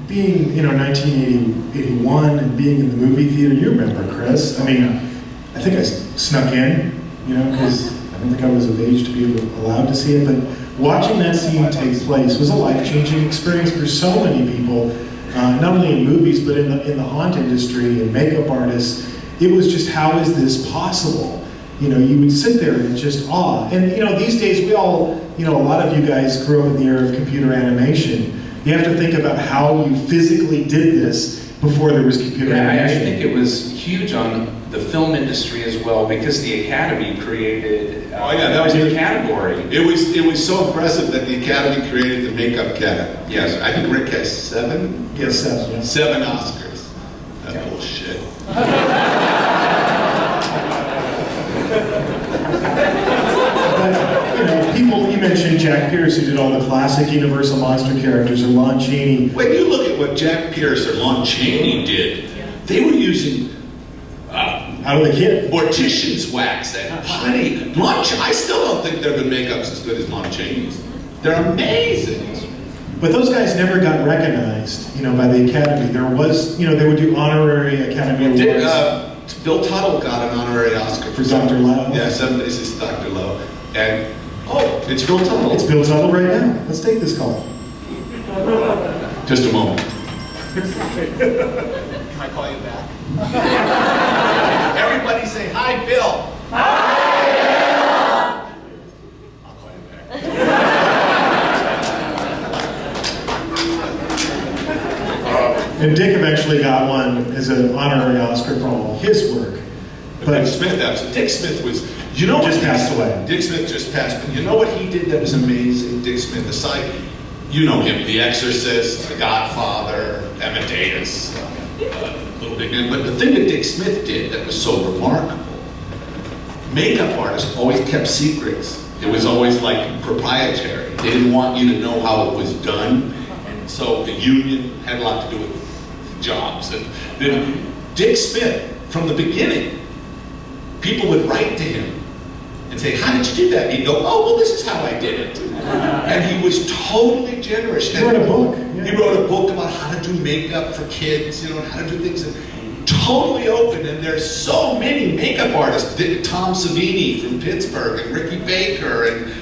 being 1981 and being in the movie theater, you remember, Chris. I mean, I think I snuck in, because I don't think I was of age to be allowed to see it, but watching that scene take place was a life-changing experience for so many people, not only in movies, but in the haunt industry and makeup artists. It was just, how is this possible? You would sit there in just awe. And these days we all, a lot of you guys grew up in the era of computer animation. You have to think about how you physically did this before there was computer animation. I think it was huge on the film industry as well, because the Academy created that was a category. It was so impressive that the Academy created the makeup category. Yes, I think Rick has 7. Yes, 7. Yeah. 7 Oscars. That's bullshit. But, people, you mentioned Jack Pierce, who did all the classic Universal monster characters, or Lon Chaney. When you look at what Jack Pierce or Lon Chaney did, they were using out of the kid. mortician's wax and putty. I still don't think their makeup's as good as Lon Chaney's. They're amazing. But those guys never got recognized, by the Academy. There was, they would do honorary Academy Awards. Bill Tuttle got an honorary Oscar for Dr. Lowe. Yeah, 7 Days is Dr. Lowe. And, it's Bill Tuttle. It's Bill Tuttle right now. Let's take this call. Just a moment. Can I call you back? Everybody say, hi, Bill. Hi, Bill. I'll call you back. And Dick eventually got one as an honorary Oscar for all his work. But Dick Smith was, just passed away. Dick Smith just passed, but you know what he did that was amazing? Dick Smith, you know him, The Exorcist, The Godfather, Amadeus, Little Big Man. But the thing that Dick Smith did that was so remarkable, makeup artists always kept secrets. It was always like proprietary. They didn't want you to know how it was done. And so the union had a lot to do with jobs. And then Dick Smith, from the beginning, people would write to him and say, how did you do that? He'd go, oh, well, this is how I did it. And he was totally generous. He wrote a book. Yeah. He wrote a book about how to do makeup for kids, how to do things. And totally open. And there's so many makeup artists. Tom Savini from Pittsburgh, and Ricky Baker, and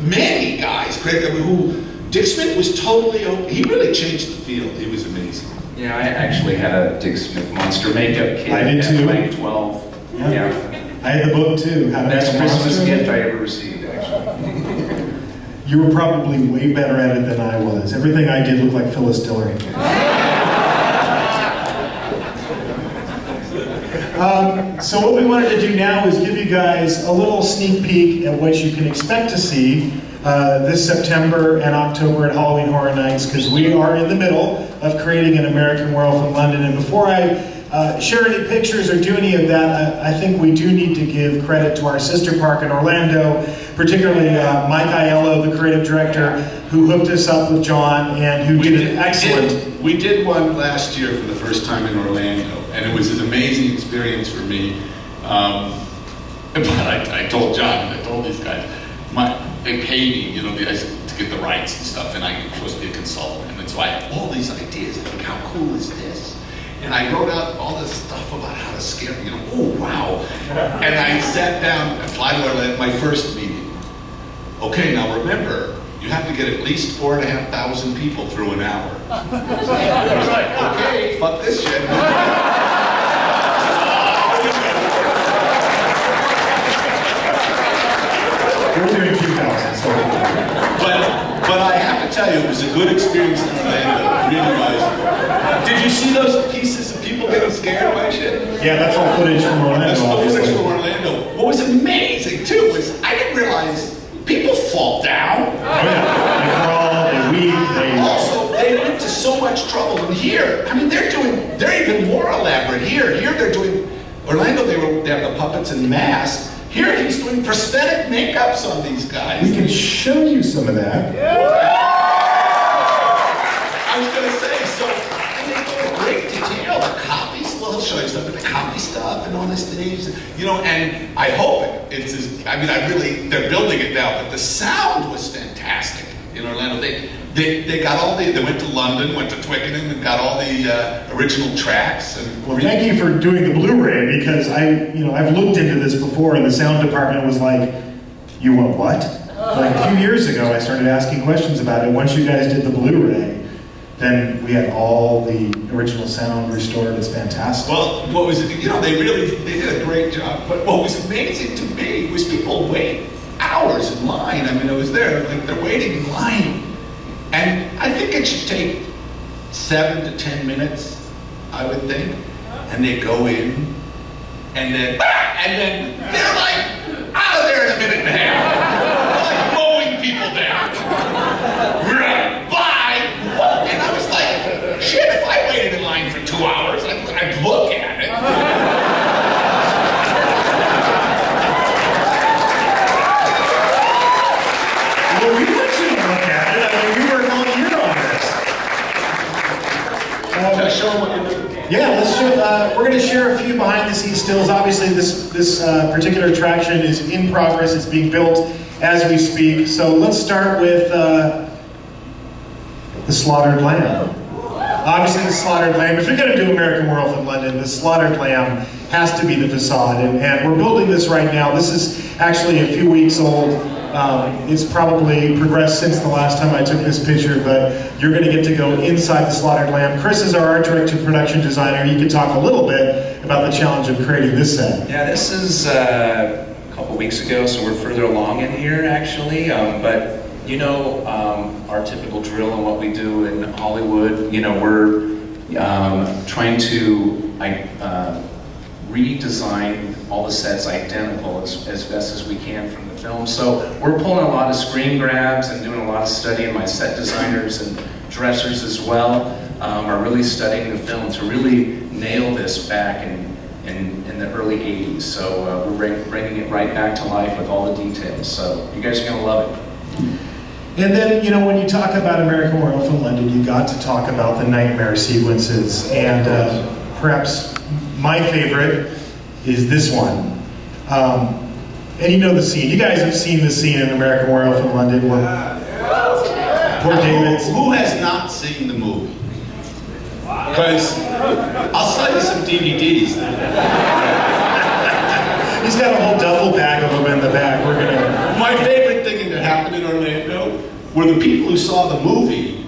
many guys. Who Dick Smith was totally open. He really changed the field. He was amazing. Yeah, I actually had a Dick Smith monster makeup kit. I did too. Like 12. Yeah. I had the book too. Best Christmas gift I ever received, actually. You were probably way better at it than I was. Everything I did looked like Phyllis Diller. So what we wanted to do now is give you guys a little sneak peek at what you can expect to see this September and October at Halloween Horror Nights, because we are in the middle of creating an American Werewolf in London. And before I share any pictures or do any of that, I think we do need to give credit to our sister park in Orlando, particularly Mike Aiello, the creative director, who hooked us up with John and who did it excellent. We did one last year for the first time in Orlando, and it was an amazing experience for me. But I told John and I told these guys, they pay me, to get the rights and stuff, and I'm supposed to be a consultant, and so I have all these ideas. Like, how cool is this? And I wrote out all this stuff about how to scare, oh wow. And I sat down and fly to Orlando, my first meeting. Okay, now remember, you have to get at least 4,500 people through an hour. I was like, okay, fuck this shit. We're doing 2,000, so. But I have to tell you, it was a good experience in Orlando, really was. Did you see those pieces of people getting scared by shit? Yeah, that's all footage from Orlando. That's all footage from Orlando. What was amazing, too, was I didn't realize people fall down. Oh, yeah. They crawl, they weep, Also, they went to so much trouble. And here, they're even more elaborate. Here they're doing, Orlando, they have the puppets and masks. Here he's doing prosthetic makeups on these guys. We can show you some of that. I was going to say, and they go in great detail. The copies, I'll show you stuff, the copy stuff and on the stage, and I hope it's as, they're building it now, but the sound was fantastic in Orlando. They got all they went to London, went to Twickenham, and got all the original tracks. And well, thank you for doing the Blu-ray, because I've looked into this before, and the sound department was like, "You want what?" Like a few years ago, I started asking questions about it. Once you guys did the Blu-ray, then we had all the original sound restored. It's fantastic. Well, what was it? They did a great job. But what was amazing to me was people wait hours in line. I mean, I was there, like they're waiting in line. And I think it should take 7 to 10 minutes, I would think. And they go in, and then they're like out of there in a minute and a half. They're like mowing people down. Bye. And I was like, shit, if I waited in line for 2 hours, I'd look at it. Well, we want you to look at it. I mean, we worked all year on this. Show them what you do. Yeah, let's show, we're going to share a few behind-the-scenes stills. Obviously, this particular attraction is in progress. It's being built as we speak. So let's start with the slaughtered lamb. Obviously, the slaughtered lamb. If you're going to do American Werewolf in London, the slaughtered lamb has to be the facade. And we're building this right now. This is actually a few weeks old. It's probably progressed since the last time I took this picture, but you're going to get to go inside the slaughtered lamb. Chris is our art director, production designer. You can talk a little bit about the challenge of creating this set. Yeah, this is a couple weeks ago, so we're further along in here actually. But our typical drill and what we do in Hollywood, we're trying to redesign all the sets identical as best as we can from the film. So we're pulling a lot of screen grabs and doing a lot of studying. My set designers and dressers as well are really studying the film to really nail this back in the early 80s. So we're bringing it right back to life with all the details. So you guys are going to love it. And then, when you talk about American Werewolf in London, you got to talk about the nightmare sequences. And perhaps my favorite is this one. And you know the scene. You guys have seen the scene in American Werewolf in London where poor David. Who has not seen the movie? Because I'll sell you some DVDs. He's got a whole duffel bag of them in the back. We're gonna. My favorite thing that happened in Orlando were the people who saw the movie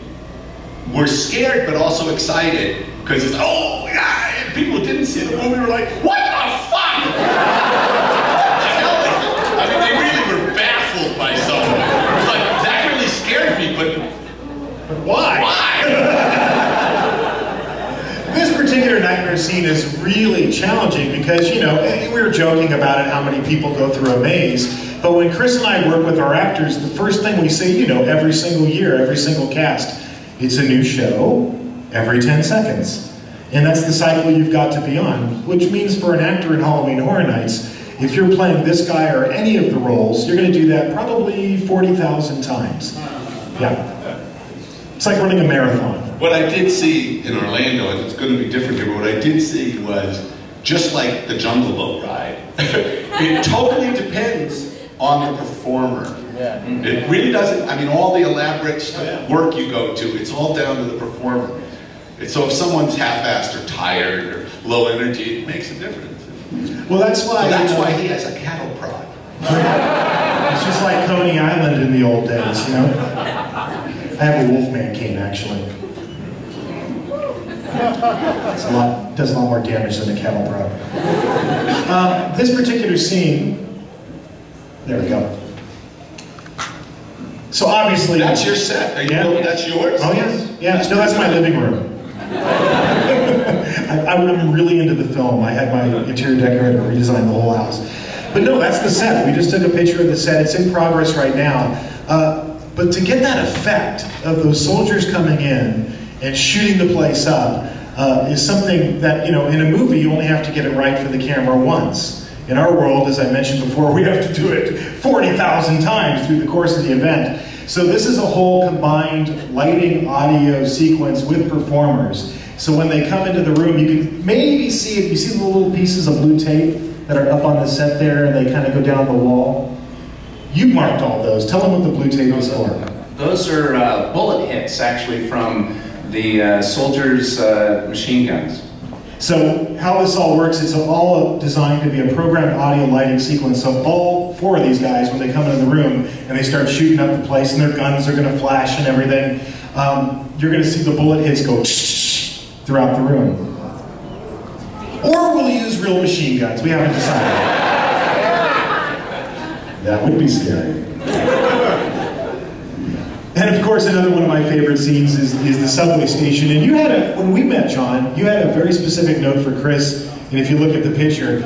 were scared but also excited because it's and people who didn't see the movie were like, what the fuck? I mean, they really were baffled by something. It was like, that really scared me, but why? This particular nightmare scene is really challenging because, we were joking about it, how many people go through a maze. But when Chris and I work with our actors, the first thing we say, every single year, every single cast, it's a new show every 10 seconds. And that's the cycle you've got to be on, which means for an actor in Halloween Horror Nights, if you're playing this guy or any of the roles, you're going to do that probably 40,000 times. Yeah. It's like running a marathon. What I did see in Orlando, and it's going to be different here, but what I did see was, just like the Jungle Boat ride, it totally depends on the performer. Yeah. It really doesn't, all the elaborate work you go to, it's all down to the performer. So if someone's half-assed or tired or low energy, it makes a difference. Well, that's why. So that's why he has a cattle prod. It's just like Coney Island in the old days, I have a Wolfman cane, actually. Does a lot more damage than a cattle prod. This particular scene, there we go. So obviously, that's your set. Are you that's yours? Oh yes, yeah. No, that's my living room. I'm really into the film. I had my interior decorator redesign the whole house. But no, that's the set. We just took a picture of the set. It's in progress right now. But to get that effect of those soldiers coming in and shooting the place up is something that, in a movie you only have to get it right for the camera once. In our world, as I mentioned before, we have to do it 40,000 times through the course of the event. So this is a whole combined lighting, audio sequence with performers. So when they come into the room, you can maybe see it. You see the little pieces of blue tape that are up on the set there, and they kind of go down the wall. You marked all those. Tell them what the blue tape is for. Those are bullet hits, actually, from the soldiers' machine guns. So how this all works, it's all designed to be a programmed audio lighting sequence. So all 4 of these guys, when they come into the room and they start shooting up the place and their guns are going to flash and everything, you're going to see the bullet hits go throughout the room. Or we'll use real machine guns. We haven't decided. That would be scary. And of course, another one of my favorite scenes is the subway station. And you had when we met, John, you had a very specific note for Chris. And if you look at the picture,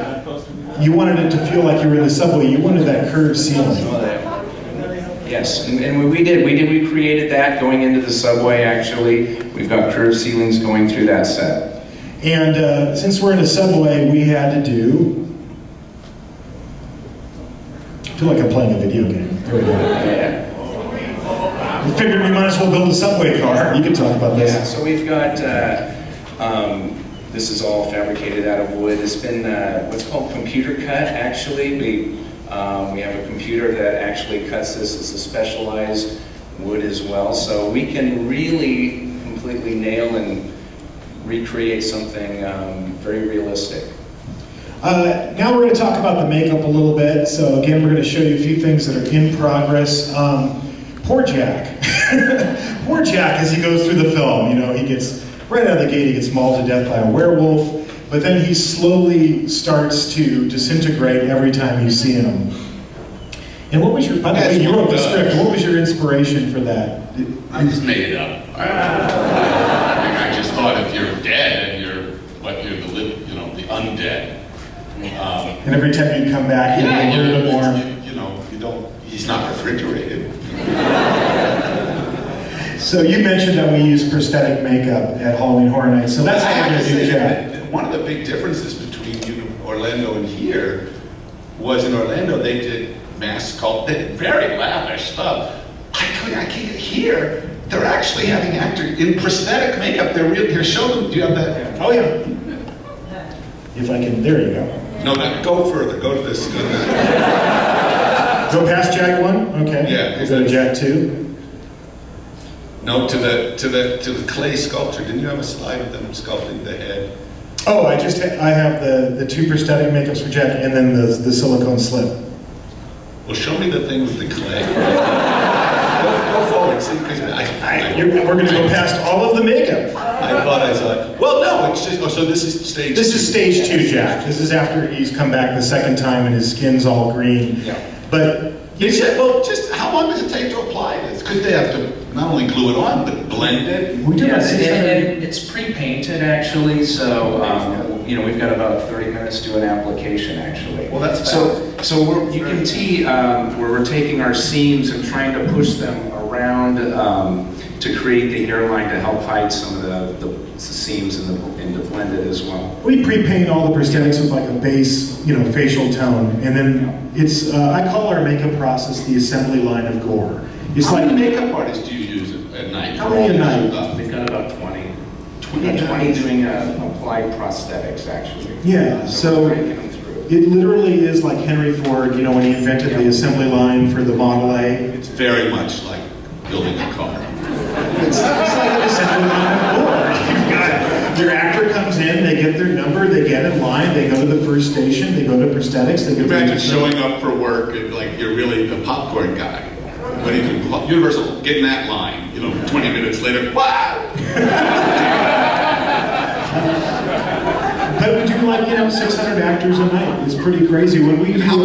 you wanted it to feel like you were in the subway. You wanted that curved ceiling. Yes, and we did. We created that going into the subway, actually. We've got curved ceilings going through that set. And since we're in a subway, we had to do... I feel like I'm playing a video game. There we go. Yeah. We figured we might as well build a subway car. You can talk about this. Yeah, so we've got, this is all fabricated out of wood. It's been what's called computer cut, actually. We have a computer that actually cuts this. It's a specialized wood as well. So we can really completely nail and recreate something very realistic. Now we're going to talk about the makeup a little bit. So again, we're going to show you a few things that are in progress. Poor Jack. Poor Jack, as he goes through the film, you know, he gets, right out of the gate, he gets mauled to death by a werewolf, but then he slowly starts to disintegrate every time you see him. And what was your, by the way, you wrote the script, what was your inspiration for that? I just made it up. I just thought if you're dead and you're the undead. And every time you come back, he's not refrigerated. So you mentioned that we use prosthetic makeup at Halloween Horror Nights, so that's how we're going to do Jack. One of the big differences between Orlando and here was in Orlando they did mass sculpting, very lavish stuff. I can't here. They're actually having actors in prosthetic makeup. They're real. Here, show them. Do you have that? Oh yeah. If I can, there you go. No, go further. Go to this. Go to that. Go past Jack 1. Okay. Yeah. We'll go to Jack 2. No, to the clay sculpture. Didn't you have a slide of them sculpting the head? Oh, I have the 2 prosthetic makeups for Jack and then the silicone slip. Well, show me the thing with the clay. Go forward, see, because we're going to go past all of the makeup. I thought I saw it. Well, no, it's just. Oh, so this is stage. This is stage 2, Jack. This is after he's come back the second time and his skin's all green. Yeah. But you said, well, just how long does it take to apply this? Because they have to not only glue it on, but blend it. We do and it's pre-painted actually, so we've got about 30 minutes to an application actually. Well, that's so you can see where we're taking our seams and trying to push them around to create the hairline to help hide some of the seams and to blend it as well. We pre-paint all the prosthetics with like a base, facial tone, and then it's I call our makeup process the assembly line of gore. It's how many makeup artists do you use at night? How many at night? We've got about 20. 20 doing applied prosthetics, actually. Yeah, so it literally is like Henry Ford, when he invented the assembly line for the Model A. It's very much like building a car. It's like an assembly line of gore. Your actor comes in, they get their number, they get in line, they go to the first station, they go to prosthetics, they go to... Imagine showing up for work and like you're really the popcorn guy. When you can, Universal, get in that line, 20 minutes later, wow! But we do like, 600 actors a night. It's pretty crazy. When we do, how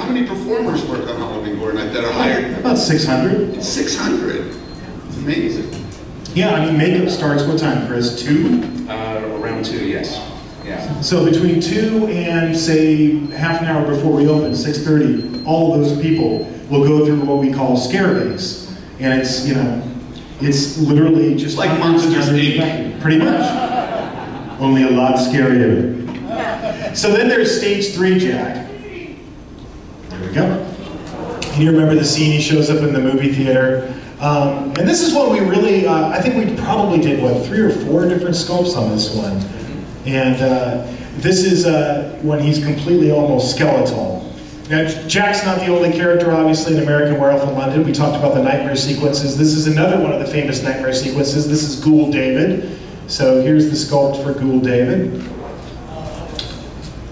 many performers work on Halloween Horror Night that are hired? About 600. 600. It's amazing. Yeah, makeup starts what time, Chris? 2? Around 2, yes. Yeah. So between 2 and, say, half an hour before we open, 6:30, all of those people will go through what we call ScareLA. And it's, it's literally just like Monsters, Inc. Pretty much. Only a lot scarier. So then there's stage 3, Jack. There we go. And you remember the scene, he shows up in the movie theater. And this is what we really, I think we probably did, 3 or 4 different sculpts on this one. And this is when he's completely almost skeletal. Now, Jack's not the only character, obviously, in American Werewolf in London. We talked about the nightmare sequences. This is another one of the famous nightmare sequences. This is Ghoul David. So here's the sculpt for Ghoul David.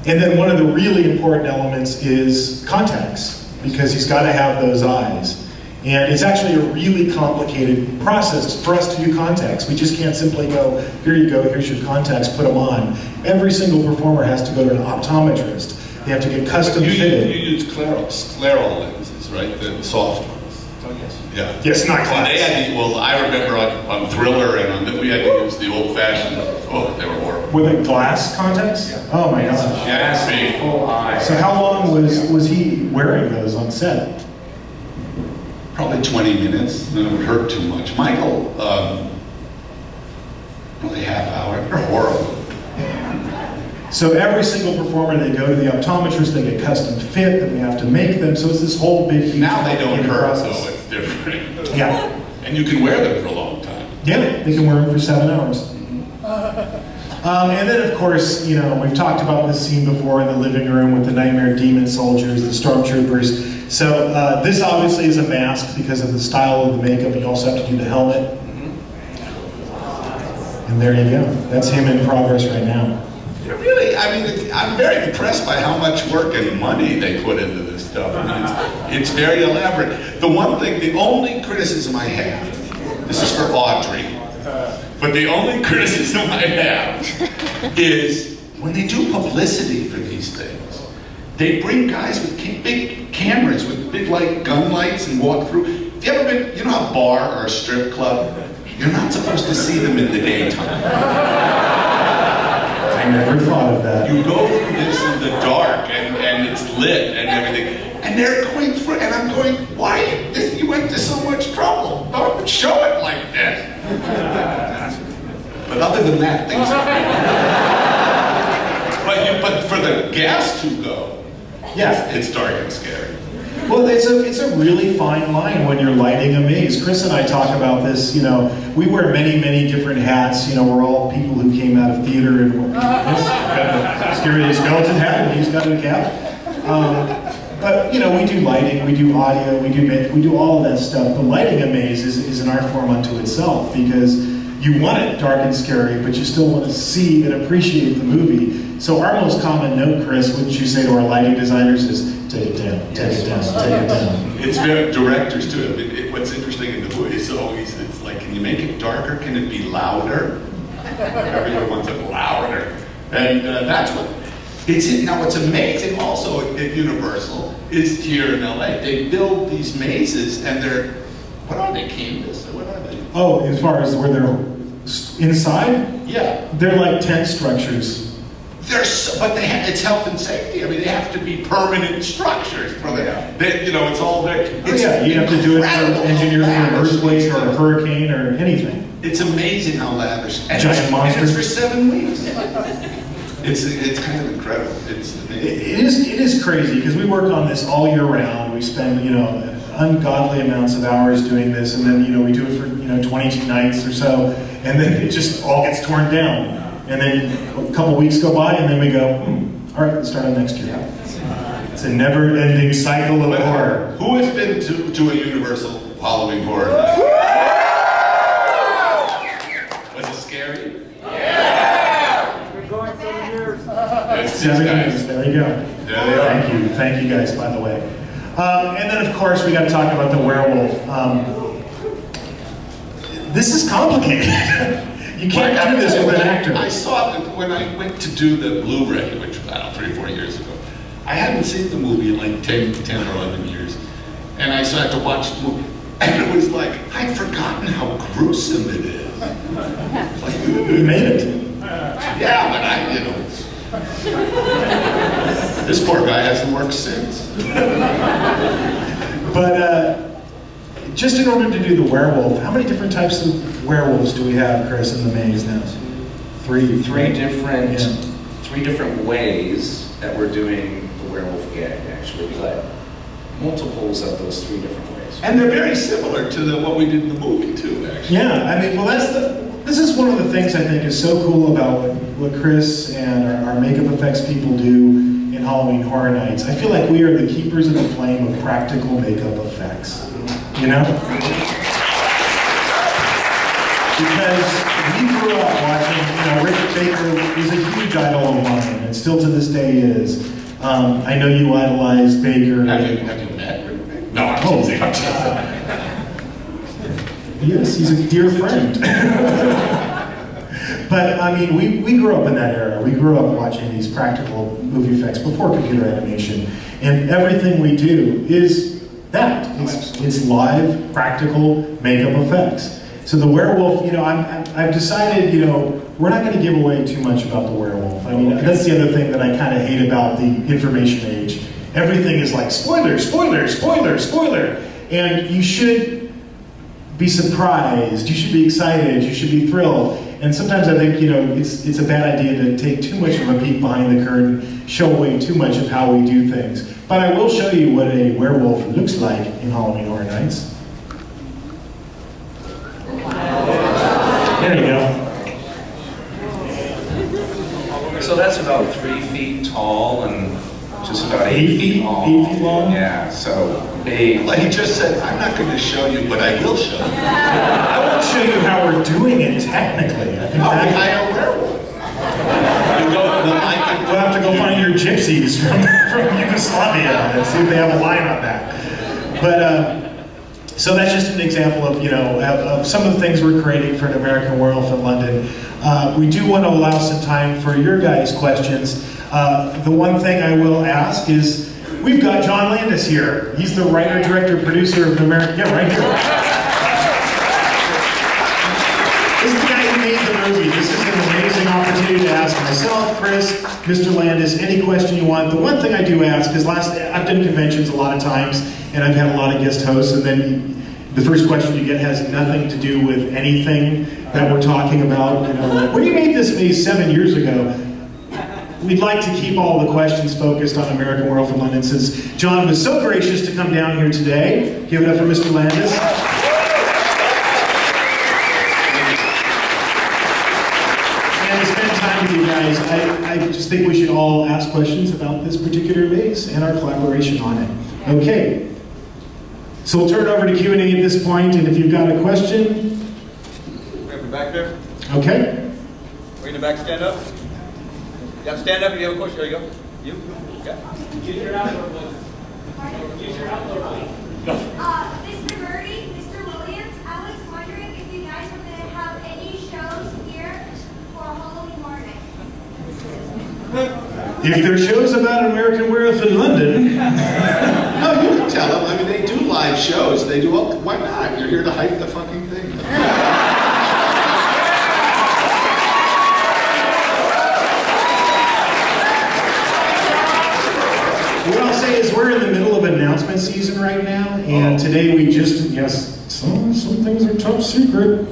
And then one of the really important elements is contacts, because he's got to have those eyes. And it's actually a really complicated process for us to do contacts. We just can't simply go, here you go, here's your contacts, put them on. Every single performer has to go to an optometrist. They have to get custom fitted. You use ScareLA lenses, right? The soft ones. Oh, yes. Yeah. Yes, not glass. They had well, I remember on Thriller and we had to use the old-fashioned. Oh, they were horrible. With the glass contacts? Yeah. Oh my gosh. Yes, full eye. So how long was he wearing those on set? Probably 20 minutes. Then it would hurt too much. Michael, probably half hour. They're horrible. So every single performer, they go to the optometrist, they get custom fit, then we have to make them. So it's this whole big Now they don't hurt, process. so it's different. Yeah. And you can wear them for a long time. Yeah, they can wear them for 7 hours. And then, of course, you know, we've talked about this scene before in the living room with the nightmare demon soldiers, the stormtroopers. So this obviously is a mask because of the style of the makeup. You also have to do the helmet. And there you go. That's him in progress right now. Really, I mean, I'm very impressed by how much work and money they put into this stuff. I mean, it's very elaborate. The one thing, the only criticism I have, this is for Audrey, but the only criticism I have is when they do publicity for these things, they bring guys with big cameras, with big gun lights and walk through. Have you ever been, you know, a bar or a strip club? You're not supposed to see them in the daytime. I never thought of that. You go through this in the dark and it's lit and everything, and they're going through, and I'm going, why? You went to so much trouble. Don't show it like this. But other than that, things are but for the guests who go, yeah, it's dark and scary. Well, it's a really fine line when you're lighting a maze. Chris and I talk about this, you know, we wear many, many different hats. You know, we're all people who came out of theater and got a scary skeleton hat and he's got a cap. But, you know, we do lighting, we do audio, we do all of that stuff. But lighting a maze is an art form unto itself because you want it dark and scary, but you still want to see and appreciate the movie. So our most common note, Chris, wouldn't you say to our lighting designers is, take it down, take it down, take it down. It's very, directors too. What's interesting in the movie is always, it's like, can you make it darker? Can it be louder? Everyone wants it louder. And that's what, now what's amazing also at Universal is here in LA, they build these mazes and they're, what are they, canvas? Or what are they? Oh, as far as where they're inside? Yeah. They're like tent structures. But it's health and safety. I mean, they have to be permanent structures for you know, it's all there. It's you have to do it for engineer for an earthquake or a hurricane or anything. It's amazing how lavish. And giant monsters. And it's for 7 weeks. It's kind of incredible. It is crazy because we work on this all year round. We spend, you know, ungodly amounts of hours doing this, and then, you know, we do it for, you know, 22 nights or so, and then it just all gets torn down. And then a couple weeks go by, and then we go, all right, let's start on next year. It's a never-ending cycle of horror. Who has been to a Universal Halloween horror night? Was it scary? Yeah! We're going 7 years. 7 years, there you go. There they are. Thank you guys, by the way. And then, of course, we got to talk about the werewolf. This is complicated. You can't do this with an actor. I saw it when I went to do the Blu-ray, which was, I don't know, 3 or 4 years ago. I hadn't seen the movie in like 10 or 11 years. And I started to watch the movie. And it was like, I'd forgotten how gruesome it is. Like, You made it. yeah, but I, you know. This poor guy hasn't worked since. But just in order to do the werewolf, how many different types of werewolves do we have, Chris, in the maze now? Three different ways that we're doing the werewolf gag, actually, but multiples of those 3 different ways. And they're very similar to what we did in the movie, too, actually. Yeah, I mean, well, this is one of the things I think is so cool about what Chris and our makeup effects people do in Halloween Horror Nights. I feel like we are the keepers of the flame of practical makeup effects, you know? Because we grew up watching, you know, Richard Baker is a huge idol of mine, and still to this day is. I know you idolized Baker. Have you met Richard Baker? No, I'm teasing. Yes, he's a dear friend. But I mean, we grew up in that era. We grew up watching these practical movie effects before computer animation, and everything we do is that. It's live, practical makeup effects. So the werewolf, you know, I've decided, you know, we're not going to give away too much about the werewolf. I mean, that's the other thing that I kind of hate about the information age. Everything is like spoiler, spoiler, spoiler, spoiler, and you should be surprised. You should be excited. You should be thrilled. And sometimes I think, you know, it's a bad idea to take too much of a peek behind the curtain, show away too much of how we do things. But I will show you what a werewolf looks like in Halloween Horror Nights. There you go. So that's about 3 feet tall and just about 8 feet long. 8 feet long? Yeah, so big. Well, he just said, I'm not going to show you, but I will show you. I won't show you how we're doing it technically. I think Oh, that I know werewolf. we'll have to go find your gypsies from Yugoslavia and see if they have a line on that. But so that's just an example of, you know, of some of the things we're creating for an American Werewolf in London. We do want to allow some time for your guys' questions. The one thing I will ask is, we've got John Landis here. He's the writer, director, producer of the American, yeah, right here. This is the guy who made the movie. This is an amazing opportunity to ask myself, Chris, Mr. Landis, any question you want. The one thing I do ask is, I've done conventions a lot of times, and I've had a lot of guest hosts, and then the first question you get has nothing to do with anything that we're talking about. You know, like, when you made this movie 7 years ago, we'd like to keep all the questions focused on American Werewolf in London, since John was so gracious to come down here today. Give it up for Mr. Landis. And to spend time with you guys, I just think we should all ask questions about this particular maze and our collaboration on it. Okay. So we'll turn it over to Q&A at this point, and if you've got a question. We have the back there. Okay. Way in the back, stand up. Yeah, stand up if you have a question. There you go. You? Yeah. Use your outdoor voice. Use your outdoor voice. Mr. Birdie, Mr. Williams, I was wondering if you guys were going to have any shows here for Halloween Horror Nights. If there are shows about American Werewolf in London. No, you can tell them. I mean, they do live shows. They do all, why not? You're here to hype the fucking thing. What I'll say is we're in the middle of announcement season right now, and today we just, yes, some things are top secret.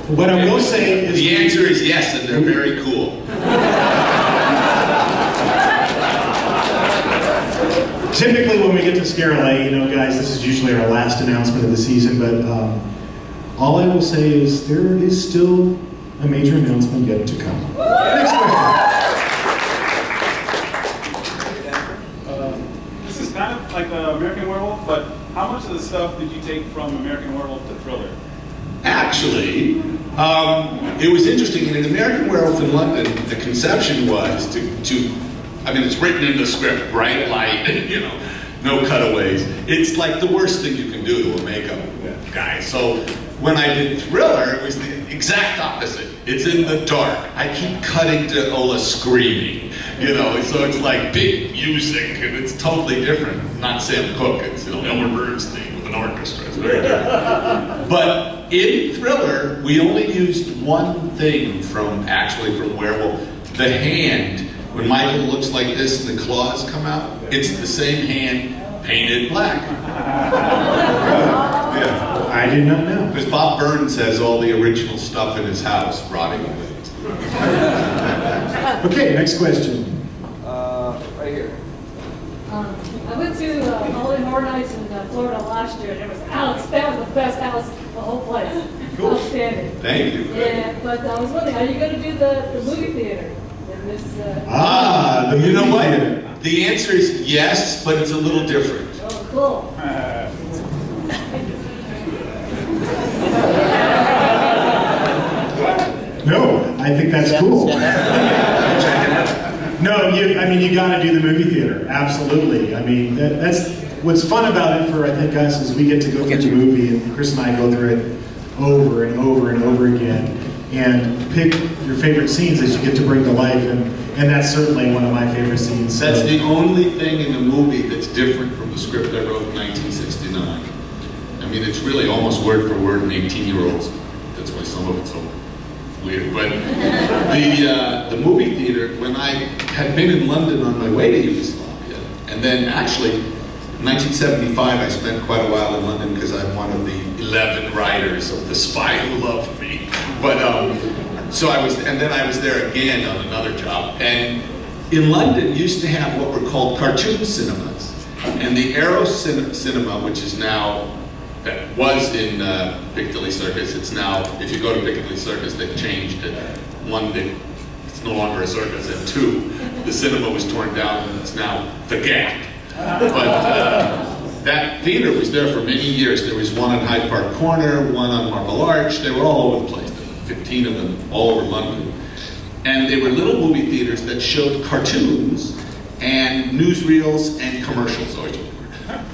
What I will say is... The answer is yes, and they're very cool. Typically when we get to ScareLA, you know, guys, this is usually our last announcement of the season, but all I will say is there is still a major announcement yet to come. Next question. This is kind of like the American Werewolf, but how much of the stuff did you take from American Werewolf to Thriller? Actually, it was interesting. In American Werewolf in London, the conception was to I mean, it's written in the script, bright light, you know, no cutaways. It's like the worst thing you can do to a makeup guy. So when I did Thriller, it was the exact opposite. It's in the dark. I keep cutting to Ola screaming, you know, so it's like big music, and it's totally different. Not Sam Cooke, it's, you know, Elmer Bernstein with an orchestra. It's very different. But in Thriller, we only used one thing from Werewolf, the hand. When Michael looks like this and the claws come out, it's the same hand painted black. Yeah. I did not know. Because Bob Burns has all the original stuff in his house rotting away. Okay, next question. Right here. I went to Halloween Horror Nights in Florida last year, and it was Alex. That was the best Alex the whole place. Cool. Outstanding. Thank you. Yeah, but I was wondering, are you going to do the movie theater in this? The You know movie what? theater. The answer is yes, but it's a little different. Oh, cool. No, I think that's cool. No, I mean, you got to do the movie theater. Absolutely. I mean, that's what's fun about it for, I think, us is we get to go through the movie, and Chris and I go through it over and over and over again, and pick your favorite scenes that you get to bring to life, and that's certainly one of my favorite scenes. That's the only thing in the movie that's different from the script I wrote in 1969. I mean, it's really almost word for word an 18-year-old's. That's why some of it's so weird. But the movie theater, when I had been in London on my way to Yugoslavia, and then actually, in 1975, I spent quite a while in London because I'm one of the 11 writers of The Spy Who Loved Me. But, so I was, and then I was there again on another job. And in London, used to have what were called cartoon cinemas. And the Arrow Cinema, which is now, that was in Piccadilly Circus, it's now, if you go to Piccadilly Circus, they've changed it. One, it's no longer a circus, and two, the cinema was torn down and it's now The Gap. But that theater was there for many years. There was one on Hyde Park Corner, one on Marble Arch. They were all over the place. There were 15 of them all over London. And they were little movie theaters that showed cartoons and newsreels and commercials.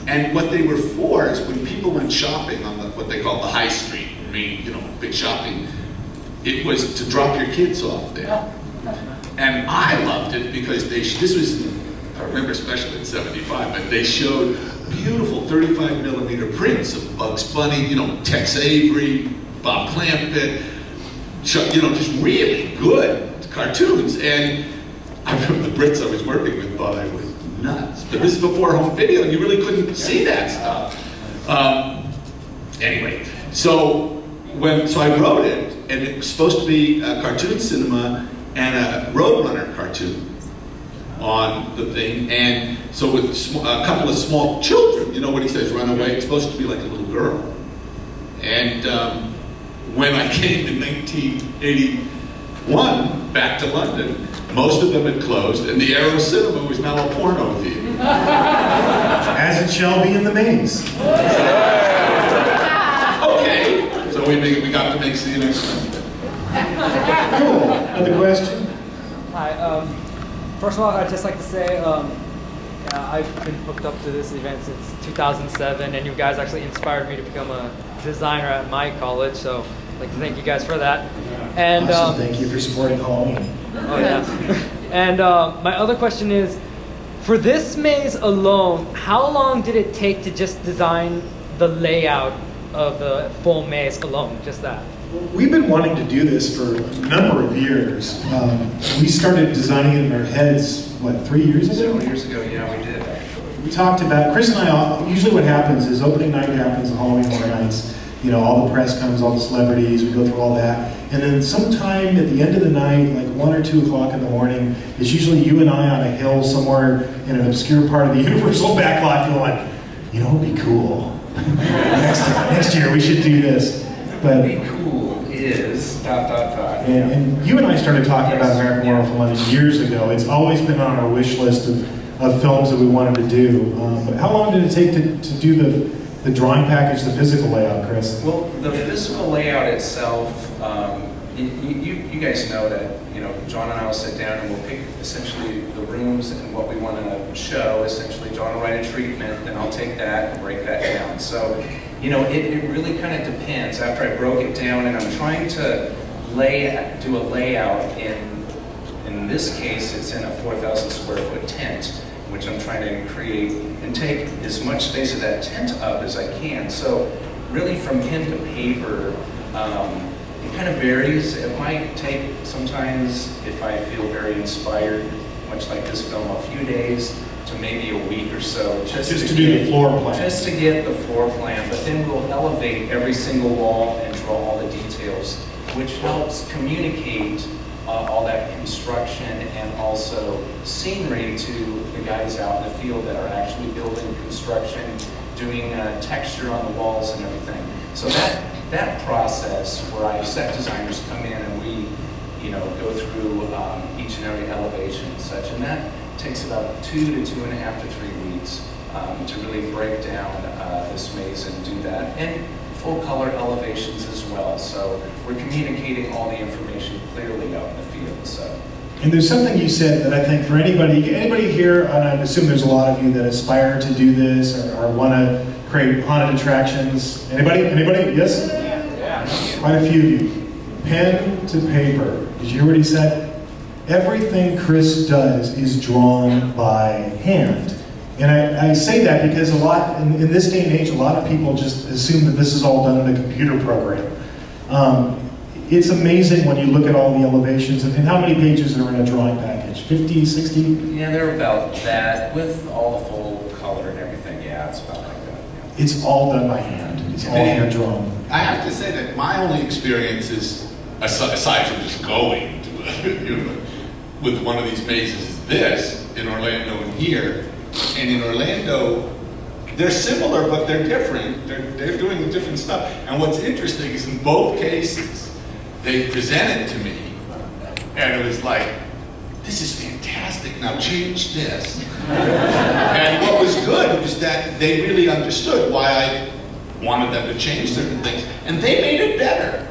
And what they were for is when people went shopping on what they call the high street, big shopping, it was to drop your kids off there. And I loved it because this was, I remember especially in '75, but they showed beautiful 35mm prints of Bugs Bunny, Tex Avery, Bob Clampett, just really good cartoons. And I remember the Brits I was working with thought I was nuts. But this is before home video, and you really couldn't see that stuff. Anyway, so I wrote it, and it was supposed to be a cartoon cinema and a Roadrunner cartoon on the thing, and so with a couple of small children, when he says run away, it's supposed to be like a little girl. And when I came in 1981 back to London, most of them had closed, and the Arrow Cinema was now a porno theater. As it shall be in the maze. Okay, so we got to make see you next time. Cool. Another question? Hi. First of all, I'd just like to say I've been hooked up to this event since 2007, and you guys actually inspired me to become a designer at my college, so I'd like to thank you guys for that. And awesome. Thank you for supporting Halloween. Oh yeah. And my other question is, for this maze alone, how long did it take to just design the layout of the full maze alone, just that? We've been wanting to do this for a number of years. We started designing it in our heads, what, 3 years ago? Several years ago, yeah, we did. We talked about, Chris and I, usually what happens is opening night happens, Halloween Horror Nights, all the press comes, all the celebrities, we go through all that. And then sometime at the end of the night, like 1 or 2 o'clock in the morning, it's usually you and I on a hill somewhere in an obscure part of the Universal backlot going, it would be cool. next year we should do this. But be cool is ... And you and I started talking about American Werewolf in London years ago. It's always been on our wish list of films that we wanted to do. But how long did it take to do the drawing package, the physical layout, Chris? Well, the physical layout itself, you guys know that, John and I will sit down and we'll pick essentially the rooms and what we want to show. Essentially, John will write a treatment, then I'll take that and break that down. So, it really kind of depends. After I broke it down, and I'm trying to do a layout in this case, it's in a 4,000 square foot tent, which I'm trying to create and take as much space of that tent up as I can. So really from pen to paper, it kind of varies. It might take sometimes, if I feel very inspired, much like this film, a few days to maybe a week or so. Just to do the floor plan. Just to get the floor plan, but then we'll elevate every single wall and draw all the details, which helps communicate all that construction and also scenery to the guys out in the field that are actually building construction, doing texture on the walls and everything. So that process where I have set designers come in and we, go through each and every elevation and such, and that takes about 2 to 2.5 to 3 weeks to really break down this maze and do that, and full color elevations as well. So we're communicating all the information clearly out in the field. So. And there's something you said that I think for anybody here, and I assume there's a lot of you that aspire to do this or want to create haunted attractions. Anybody? Yes? Yeah. Quite a few of you. Pen to paper. Did you hear what he said? Everything Chris does is drawn by hand. And I say that because in this day and age, a lot of people just assume that this is all done in a computer program. It's amazing when you look at all the elevations and how many pages are in a drawing package? 50, 60? Yeah, they're about that with all the full color and everything. Yeah, it's about like that. Yeah. It's all done by hand. It's all hand drawn. I have to say that my only experience is, aside from just going to with one of these mazes, is this in Orlando and here. And in Orlando, they're similar, but they're different. They're doing different stuff. And what's interesting is in both cases, they presented to me, and it was like, this is fantastic, now change this. And what was good was that they really understood why I wanted them to change certain things, and they made it better.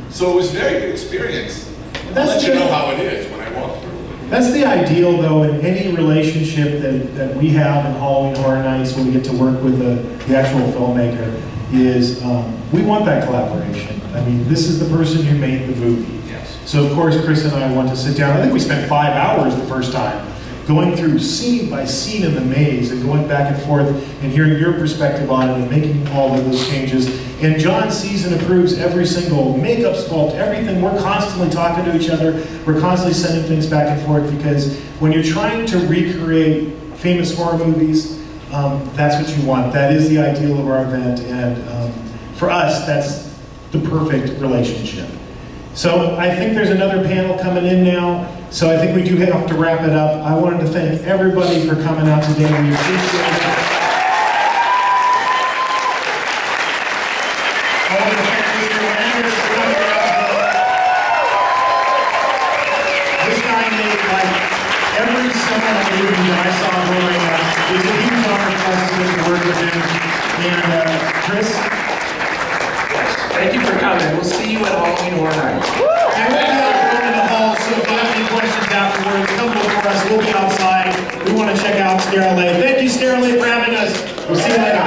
So it was a very good experience. I'll let you know how it is when I walk through. That's the ideal, though, in any relationship that we have in Halloween Horror Nights when we get to work with the actual filmmaker, is we want that collaboration. I mean, this is the person who made the movie. Yes. So, of course, Chris and I want to sit down. I think we spent 5 hours the first time going through scene by scene in the maze and going back and forth and hearing your perspective on it and making all of those changes. And John sees and approves every single makeup sculpt, everything. We're constantly talking to each other. We're constantly sending things back and forth because when you're trying to recreate famous horror movies, that's what you want. That is the ideal of our event. And for us, that's the perfect relationship. So I think there's another panel coming in now. So I think we do have to wrap it up. I wanted to thank everybody for coming out today. We appreciate it. I want to thank Mr. Landers for coming out. This guy made like every single movie that I saw growing up. It was a huge honor for us to work with him. And Chris? Yes, thank you for coming. We'll see you at Halloween Horror Nights. And we'll be out in the hall, so if you have any questions afterwards, come look for us. We'll be outside. We want to check out ScareLA. Thank you, ScareLA, for having us. We'll see you later.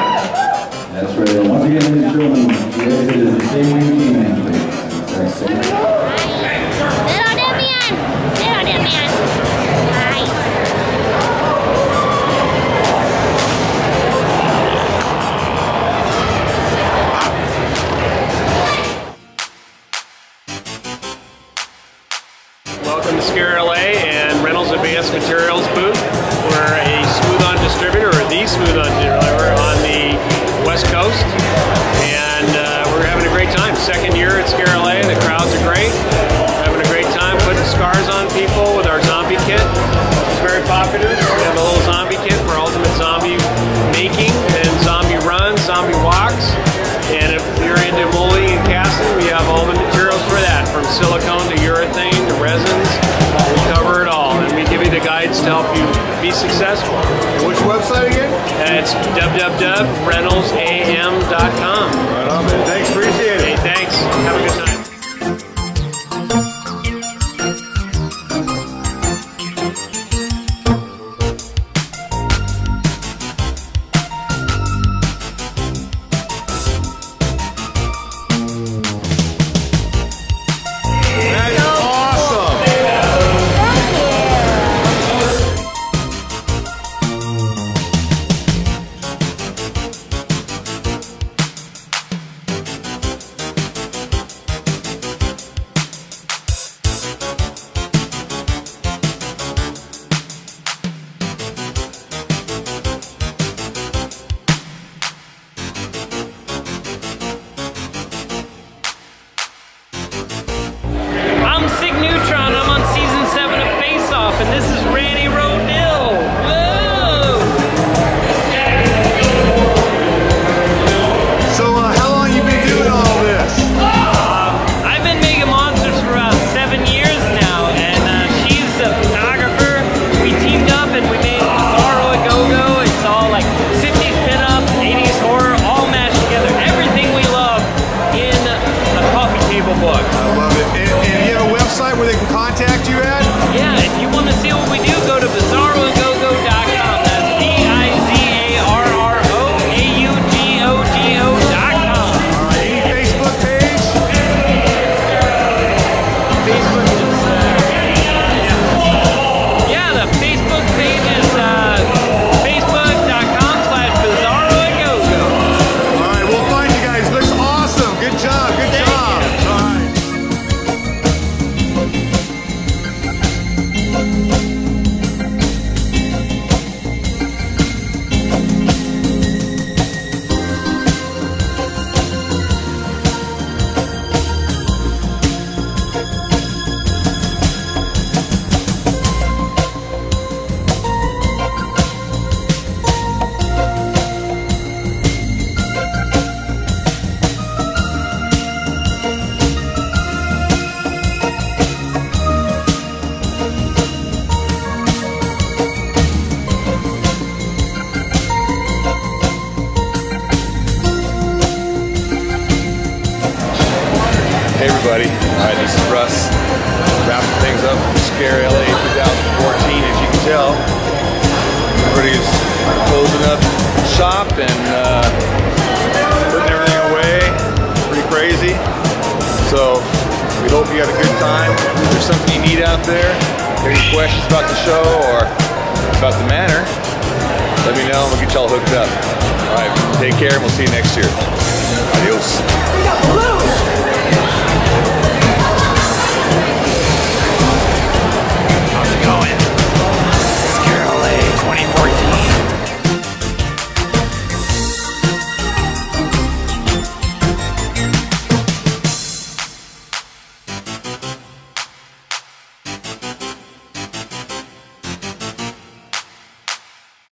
That's right. And once again, ladies and gentlemen, yes, it is the same way you came in. That's it. Little Demian! Little Demian! Hi. Welcome to ScareLA and Reynolds Advanced Materials booth. We're a smooth-on distributor, or the smooth-on distributor on the West Coast, and we're having a great time. Second year at ScareLA, the crowds are great. We're having a great time putting scars on people with our zombie kit. It's very popular. We have a little zombie kit for ultimate zombie making and zombie runs, zombie walks. And if you're into molding and casting, we have all the materials for that, from silicone to urethane to resins. We cover it all, and we give you the guides to help you be successful. Which website again? It's www.reynoldsam.com. Right on, man. Thanks, appreciate it. Hey, thanks. Have a good night. So, how long you been doing all this? up from ScareLA 2014, as you can tell. Everybody's closing up shop and putting everything away. Pretty crazy. So we hope you had a good time. If there's something you need out there, any questions about the show or about the manor, let me know and we'll get y'all hooked up. All right, take care and we'll see you next year. Adios.